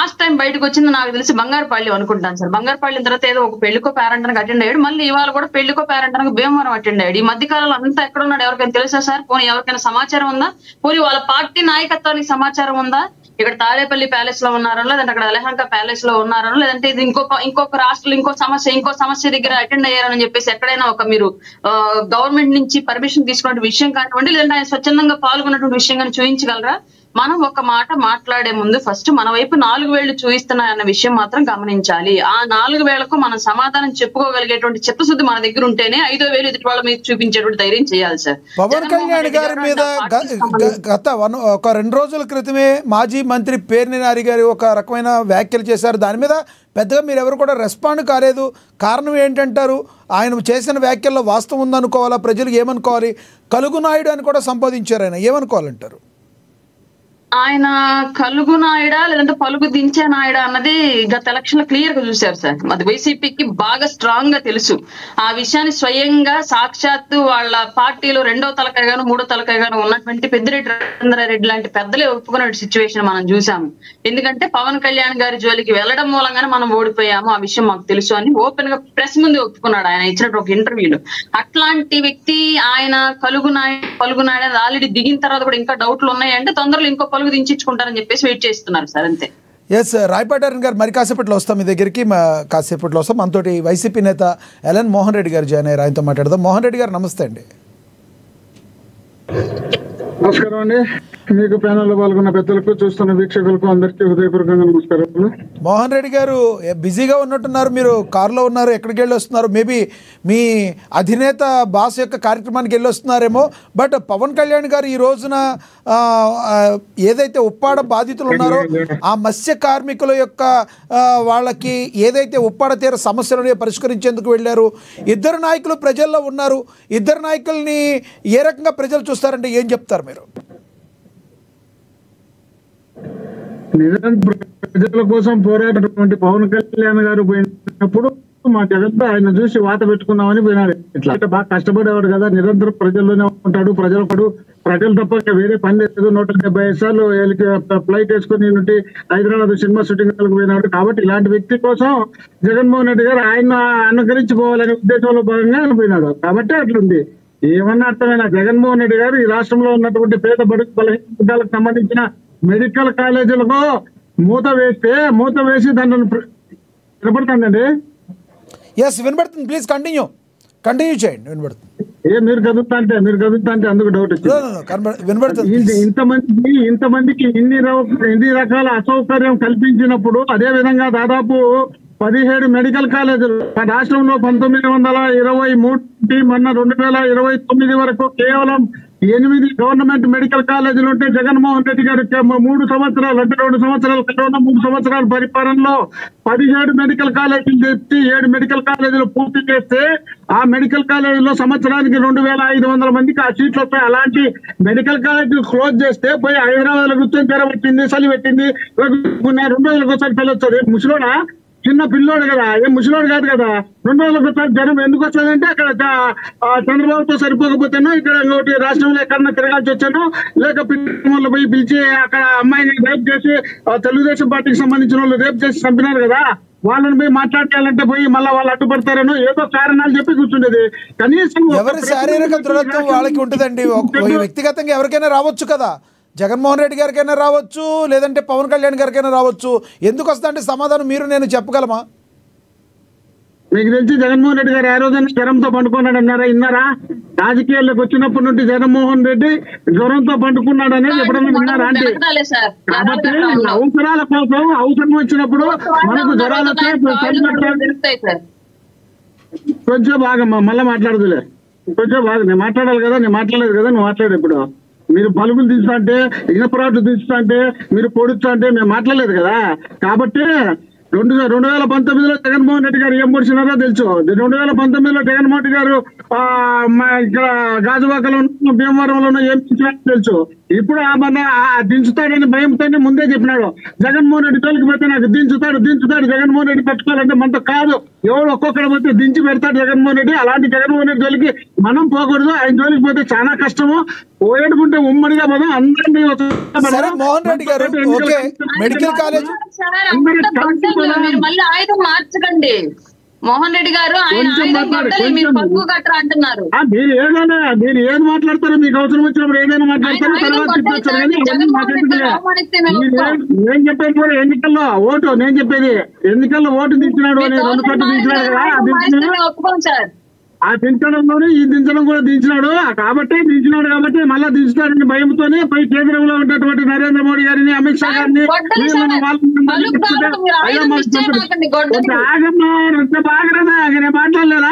Last time బయటకు వచ్చింది నాకు తెలిసి బంగారుపల్లి అనుకుంటాను సార్. బంగారుపల్లి తర్వాత ఏదో ఒక పెళ్లికో పేరెంటానికి అటెండ్ అయ్యాడు. మళ్ళీ ఇవాళ కూడా పెళ్లికో పేరెంటానికి భీమవరం అటెండ్ అయ్యాడు. ఈ మధ్య కాలంలో అంతా ఎక్కడ ఉన్నాడు ఎవరికైనా తెలుసా సార్? పోనీ ఎవరికైనా సమాచారం ఉందా? పోనీ వాళ్ళ పార్టీ నాయకత్వానికి సమాచారం ఉందా? ఇక్కడ తాడేపల్లి ప్యాలెస్ లో ఉన్నారనో, లేదంటే అక్కడ అలహంక ప్యాలెస్ లో ఉన్నారనో, లేదంటే ఇది ఇంకొక రాష్ట్రంలో ఇంకో సమస్య దగ్గర అటెండ్ అయ్యారని చెప్పేసి ఎక్కడైనా ఒక మీరు గవర్నమెంట్ నుంచి పర్మిషన్ తీసుకున్న విషయం కానివ్వండి, లేదంటే ఆయన స్వచ్ఛందంగా పాల్గొన్నటువంటి విషయం కానీ చూపించగలరా? మనం ఒక మాట మాట్లాడే ముందు ఫస్ట్ మన వైపు 4 వేళ్లు చూపిస్తున్నాయన్న విషయం మాత్రం గమనించాలి. ఆ 4 వేళ్లకు మనం సమాధానం చెప్పుకోగలిగేటువంటి చిత్తశుద్ధి మన దగ్గర ఉంటేనే 5వ వేలు ఎదుటి వాళ్ళ మీద చూపించేటువంటి ధైర్యం చేయాలి సార్. పవన్ కళ్యాణ్ గారి మీద గత ఒక 2 రోజుల క్రితమే మాజీ మంత్రి పేర్ని నాని గారి ఒక రకమైన వ్యాఖ్యలు చేశారు. దాని మీద పెద్దగా మీరు ఎవరు కూడా రెస్పాండ్ కాలేదు. కారణం ఏంటంటారు? ఆయన చేసిన వ్యాఖ్యల్లో వాస్తవం ఉందనుకోవాలా? ప్రజలు ఏమనుకోవాలి? కలుగు నాయుడు అని కూడా సంబోధించారు. ఆయన ఏమనుకోవాలంటారు? ఆయన కలుగు నాయుడా లేదంటే పలుగు దించే నాయుడా అన్నది గత ఎలక్షన్ లో క్లియర్ గా చూశారు సార్. అది వైసీపీకి బాగా స్ట్రాంగ్ గా తెలుసు. ఆ విషయాన్ని స్వయంగా సాక్షాత్తు వాళ్ళ పార్టీలో 2వ తలకాయగాను 3వ తలకాయగాను ఉన్నటువంటి పెద్దిరెడ్డి రాజేంద్రారెడ్డి లాంటి పెద్దలే ఒప్పుకునే సిచ్యువేషన్ మనం చూసాము. ఎందుకంటే పవన్ కళ్యాణ్ గారి జోలికి వెళ్ళడం మూలంగానే మనం ఓడిపోయాము, ఆ విషయం మాకు తెలుసు అని ఓపెన్ గా ప్రెస్ ముందు ఒప్పుకున్నాడు ఆయన ఇచ్చినట్టు ఒక ఇంటర్వ్యూలో. అట్లాంటి వ్యక్తి ఆయన పలుగు నాయుడు ఆల్రెడీ దిగిన తర్వాత కూడా ఇంకా డౌట్లు ఉన్నాయంటే తొందరలో ఇంకో పలుగు దించుకుంటారని చెప్పేసి వెయిట్ చేస్తున్నారు సార్, అంతే. ఎస్ రాయపాటి అరుణ్ గారు, మరి కాసేపట్లో వస్తాం మీ దగ్గరికి. కాసేపట్లో వస్తాం. మనతోటి వైసీపీ నేత ఎల్ఎన్ మోహన్ రెడ్డి గారు జాయిన్ అయ్యారు. ఆయనతో మాట్లాడదాం. మోహన్ రెడ్డి గారు నమస్తే అండి. నమస్కారం అండి. మీకు ప్యానెల్లో పాల్గొన్న పెద్దలకు, చూస్తున్న వీక్షకులకు అందరికీ హృదయపూర్వకంగా నమస్కారం. మోహన్ రెడ్డి గారు బిజీగా ఉన్నట్టున్నారు, మీరు కారులో ఉన్నారు, ఎక్కడికి వెళ్ళి వస్తున్నారు? మేబీ మీ అధినేత బాస్ యొక్క కార్యక్రమానికి వెళ్ళి వస్తున్నారేమో. బట్ పవన్ కళ్యాణ్ గారు ఈ రోజున ఏదైతే ఉప్పాడ బాధితులు ఉన్నారో ఆ మత్స్య కార్మికుల యొక్క వాళ్ళకి ఏదైతే ఉప్పాడ తీర సమస్యలను పరిష్కరించేందుకు వెళ్ళారు. ఇద్దరు నాయకులు ప్రజల్లో ఉన్నారు. ఇద్దరు నాయకుల్ని ఏ రకంగా ప్రజలు చూస్తారంటే ఏం చెప్తారు మీరు? ప్రజల కోసం పోరాటటువంటి పవన్ కళ్యాణ్ గారు పోయినప్పుడు మా జగన్ ఆయన చూసి వాత పెట్టుకున్నామని పోయినాడు. ఇట్లా బాగా కష్టపడేవాడు కదా, నిరంతరం ప్రజల్లోనే ఉంటాడు. ప్రజలు తప్ప వేరే పని లేదు. 175 సార్లు ఫ్లైట్ వేసుకుని నుండి హైదరాబాద్ సినిమా షూటింగ్ పోయినాడు. కాబట్టి ఇలాంటి వ్యక్తి కోసం జగన్మోహన్ రెడ్డి గారు ఆయన అనుకరించుకోవాలనే ఉద్దేశంలో భాగంగా పోయినాడు. కాబట్టి అట్లుంది. ఏమన్నా అర్థమైనా జగన్మోహన్ రెడ్డి గారు ఈ రాష్ట్రంలో ఉన్నటువంటి పేద బడుగు బలహీన వర్గాలకు సంబంధించిన మెడికల్ కాలేజీలకు మూత వేసి దాన్ని వినపడుతుందండి. ఎస్ వినపడుతుంది. ప్లీజ్ కంటిన్యూ చేయండి. వినపడుతుంది. మీరు కదుపుతా అంటే అందుకు డౌట్ వచ్చింది. ఇంతమందికి ఇన్ని రకాల అసౌకర్యం కల్పించినప్పుడు అదే విధంగా దాదాపు 17 మెడికల్ కాలేజీలు రాష్ట్రంలో 1923 మొన్న 2029 వరకు కేవలం 8 గవర్నమెంట్ మెడికల్ కాలేజీలు ఉంటే జగన్మోహన్ రెడ్డి గారు 3 సంవత్సరాలు అంటే 2 సంవత్సరాలు కరోనా 3 సంవత్సరాల పరిపాలనలో 17 మెడికల్ కాలేజీలు తెచ్చి 7 మెడికల్ కాలేజీలు పూర్తి చేస్తే ఆ మెడికల్ కాలేజీలో సంవత్సరానికి 2500 మందికి ఆ సీట్లు వస్తాయి. అలాంటి మెడికల్ కాలేజీలు క్లోజ్ చేస్తే పోయి హైదరాబాద్ లో కూర్చొని తెర పెట్టింది, చలి పెట్టింది. 2 రోజులకు ఒకసారి తెలి వస్తుంది. ముసలోడా చిన్న పిల్లోడు కదా, ఏం ముసలోడు కాదు కదా. 2 రోజులకు ఒకసారి జనం ఎందుకు వస్తుందంటే అక్కడ చంద్రబాబుతో సరిపోకపోతేనో ఇక్కడ ఇంకోటి రాష్ట్రంలో ఎక్కడన్నా తిరగాల్సి వచ్చాను, లేక పిల్లలు పోయి పిలిచి అక్కడ అమ్మాయిని రేప్ చేసి తెలుగుదేశం పార్టీకి సంబంధించిన వాళ్ళు రేప్ చేసి చంపినారు కదా, వాళ్ళని పోయి మాట్లాడాలంటే పోయి మళ్ళీ వాళ్ళు అడ్డుపడతారనో ఏదో కారణాలు చెప్పి కూర్చుండేది. కనీసం ఎవరి శారీరక దృఢత్వం వాళ్ళకి ఉంటుందండి. వ్యక్తిగతంగా ఎవరికైనా రావచ్చు కదా, జగన్మోహన్ రెడ్డి గారికైనా రావచ్చు, లేదంటే పవన్ కళ్యాణ్ గారికైనా రావచ్చు. ఎందుకు వస్తా అంటే సమాధానం మీరు నేను చెప్పగలమా? మీకు తెలిసి జగన్మోహన్ రెడ్డి గారు ఆ రోజున జ్వరంతో పండుకున్నాడు అన్నారా? విన్నారా? రాజకీయాల్లోకి వచ్చినప్పటి నుండి జగన్మోహన్ రెడ్డి జ్వరంతో పండుకున్నాడు అనేది ఎప్పుడైనా విన్నారా అంటే? కాబట్టి అవసరాల కోసం అవసరం వచ్చినప్పుడు మనకు జ్వరాలు కొంచెం బాగమ్మా మళ్ళీ మాట్లాడదులే. కొంచెం బాగా నేను మాట్లాడాలి కదా, నేను మాట్లాడలేదు కదా, నువ్వు మాట్లాడు. ఇప్పుడు మీరు బలుగులు తీస్తా అంటే, ఇనపరాట్లు తీస్తా అంటే, మీరు పొడుస్తా అంటే మేము మాట్లాడలేదు కదా. కాబట్టి 2019లో జగన్మోహన్ రెడ్డి గారు ఏం పొడిచినారో తెలుసు. 2019లో జగన్మోహన్ రెడ్డి గారు ఇక్కడ గాజువాకలో భీమవరంలోనూ ఏం చేసినారో తెలుసు. ఇప్పుడు మన దించుతాడని భయంతోనే ముందే చెప్పినాడు. జగన్మోహన్ రెడ్డి తోలికి పోతే నాకు దించుతాడు జగన్మోహన్ రెడ్డి పట్టుకోవాలంటే మనతో కాదు, ఎవరు ఒక్కొక్కటి పోతే దించి పెడతాడు జగన్మోహన్ రెడ్డి. అలాంటి జగన్మోహన్ రెడ్డి జోలికి మనం పోకూడదు. ఆయన జోలికి పోతే చాలా కష్టము. పోయేడుకుంటే ఉమ్మడిగా మనం అందరినీ సరే మోహన్ రెడ్డి గారు, ఓకే మెడికల్ కాలేజ్ మీరు మళ్ళీ ఆయుధం మార్చకండి. మోహన్ రెడ్డి గారు ఆయన మీరు పక్కు కట్టరా అంటున్నారు. మీరు ఏది మాట్లాడతారో మీకు అవసరం వచ్చినప్పుడు ఏదైనా మాట్లాడతారో తర్వాత తీసుకొచ్చారు. నేను చెప్పేది కూడా ఎన్నికల్లో ఓటు, నేను చెప్పేది ఎన్నికల్లో ఓటు దించినాడు అని 2 కోట్లు దించినాడు కదా, ఆ దించడంలోనే ఈ దించడం కూడా దించినాడు కాబట్టి మళ్ళా దించుతాడని భయంతోనే పై కేంద్రంలో ఉన్నటువంటి నరేంద్ర మోడీ గారిని, అమిత్ షా గారిని బాగా మాట్లాడలేదా?